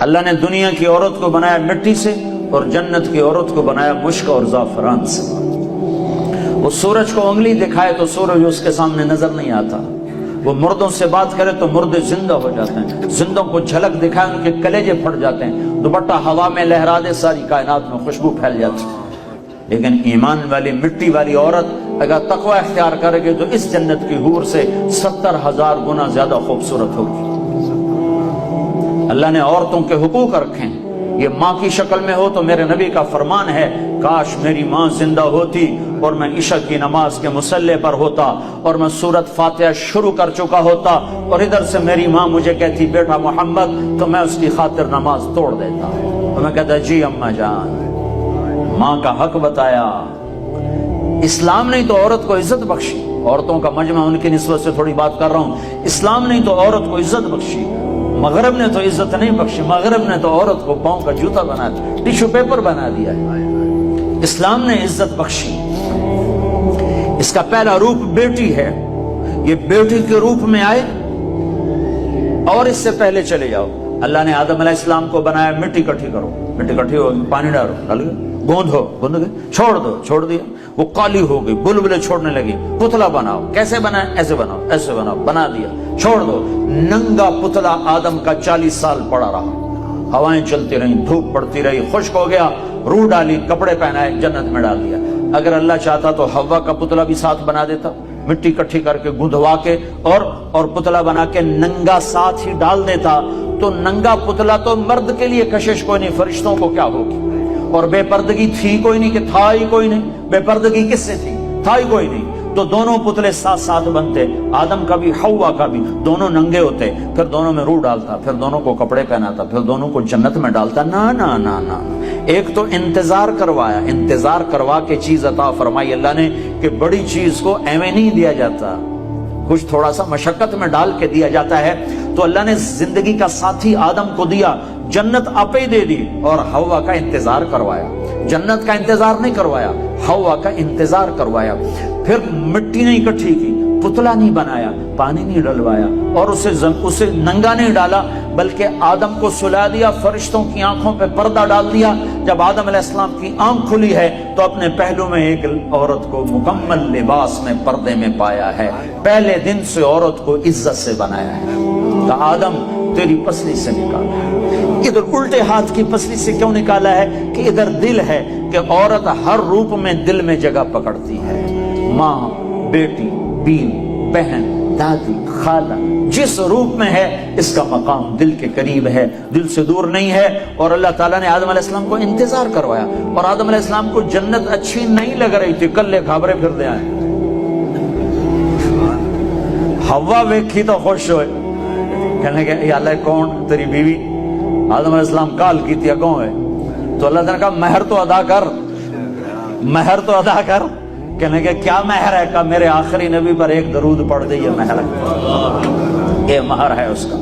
اللہ نے دنیا کی عورت کو بنایا مٹی سے اور جنت کی عورت کو بنایا مشک اور زعفران سے۔ وہ سورج کو انگلی دکھائے تو سورج اس کے سامنے نظر نہیں آتا، وہ مردوں سے بات کرے تو مردے زندہ ہو جاتے ہیں، زندوں کو جھلک دکھائے ان کے کلیجے پھٹ جاتے ہیں، دوپٹہ ہوا میں لہرا دے ساری کائنات میں خوشبو پھیل جاتی ہے۔ لیکن ایمان والی مٹی والی عورت اگر تقوی اختیار کرے گی تو اس جنت کی حور سے 70,000 گنا زیادہ خوبصورت ہوگی۔ اللہ نے عورتوں کے حقوق رکھے ہیں، یہ ماں کی شکل میں ہو تو میرے نبی کا فرمان ہے کاش میری ماں زندہ ہوتی اور میں عشاء کی نماز کے مصلی پر ہوتا اور میں سورۃ فاتحہ شروع کر چکا ہوتا اور ادھر سے میری ماں مجھے کہتی بیٹا محمد، تو میں اس کی خاطر نماز توڑ دیتا تو میں کہتا جی اماں جان، ماں کا حق بتایا۔ اسلام نے تو عورت کو عزت بخشی، عورتوں کا مجمع ان کی نسبت سے تھوڑی بات کر رہا ہوں، اسلام نے تو عورت کو عزت بخشی، مغرب نے تو عزت نہیں بخشی، مغرب نے تو عورت کو پاؤں کا جوتا بنا دیا، ٹیشو پیپر بنا دیا ہے۔ اسلام نے عزت بخشی۔ اس کا پہلا روپ بیٹی ہے، یہ بیٹی کے روپ میں آئے، اور اس سے پہلے چلے جاؤ، اللہ نے آدم علیہ السلام کو بنایا مٹی اکٹھی کرو، مٹی اکٹھی ہو پانی ڈالو، ڈال گئے، گوندھ گئے، چھوڑ دیا، وہ کالی ہو گئی، بلبلے چھوڑنے لگی، پتلا بناؤ، کیسے بنائے؟ ایسے بناؤ، بنا دیا، چھوڑ دو، ننگا پتلا آدم کا 40 سال پڑا رہا، ہوائیں چلتی رہیں، دھوپ پڑتی رہی، خشک ہو گیا، روح ڈالی، کپڑے پہنائے، جنت میں ڈال دیا۔ اگر اللہ چاہتا تو حوا کا پتلا بھی ساتھ بنا دیتا، مٹی اکٹھی کر کے گندھوا کے اور پتلا بنا کے ننگا ساتھ ہی ڈال دیتا، تو ننگا پتلا تو مرد کے لیے کشش کوئی نہیں، فرشتوں کو کیا ہوگی؟ اور بے پردگی تھی کوئی نہیں کہ تھا ہی کوئی نہیں، بے پردگی کس سے تھی؟ تھا ہی کوئی نہیں، تو دونوں پتلے ساتھ ساتھ بنتے، آدم کا بھی حوا کا بھی، دونوں ننگے ہوتے، پھر دونوں میں روح ڈالتا، پھر دونوں کو کپڑے پہناتا، پھر دونوں کو جنت میں ڈالتا۔ نا ایک تو انتظار کروایا، انتظار کروا کے چیز عطا فرمائی اللہ نے کہ بڑی چیز کو ایویں نہیں دیا جاتا، کچھ تھوڑا سا مشقت میں ڈال کے دیا جاتا ہے۔ تو اللہ نے زندگی کا ساتھی آدم کو دیا، جنت آپ ہی دے دی، اور حوا کا انتظار کروایا، جنت کا انتظار نہیں کروایا، حوا کا انتظار کروایا۔ پھر مٹی نہیں اکٹھی کی، پتلا نہیں بنایا، پانی نہیں ڈلوایا، اور اسے ننگا نہیں ڈالا، بلکہ آدم کو سلا دیا، فرشتوں کی آنکھوں پہ پردہ ڈال دیا۔ جب آدم علیہ السلام کی آنکھ کھلی ہے تو اپنے پہلو میں ایک عورت کو مکمل لباس میں پردے میں پایا ہے۔ پہلے دن سے عورت کو عزت سے بنایا ہے، کہ آدم تیری پسلی سے نکالا ہے۔ ادھر الٹے ہاتھ کی پسلی سے کیوں نکالا ہے؟ کہ ادھر دل ہے، کہ عورت ہر روپ میں دل میں جگہ پکڑتی ہے، ماں، بیٹی، بیوی، بہن، دادی، خالہ، جس روپ میں ہے اس کا مقام دل کے قریب ہے، دل سے دور نہیں ہے۔ اور اللہ تعالیٰ نے آدم علیہ السلام کو انتظار کروایا، اور آدم علیہ السلام کو جنت اچھی نہیں لگ رہی تھی، کلے گھابرے پھر دے آئے، حوا ویکھی تو خوش ہوئے، کہنے کہ یا اللہ کون تیری بیوی؟ آدم علیہ السلام کال کی تھی کون ہے؟ تو اللہ تعالیٰ نے کہا مہر تو ادا کر، مہر تو ادا کر۔ کہنے کہ کیا مہر ہے؟ کہا میرے آخری نبی پر ایک درود پڑھ دے، یہ مہر ہے، یہ مہر ہے اس کا۔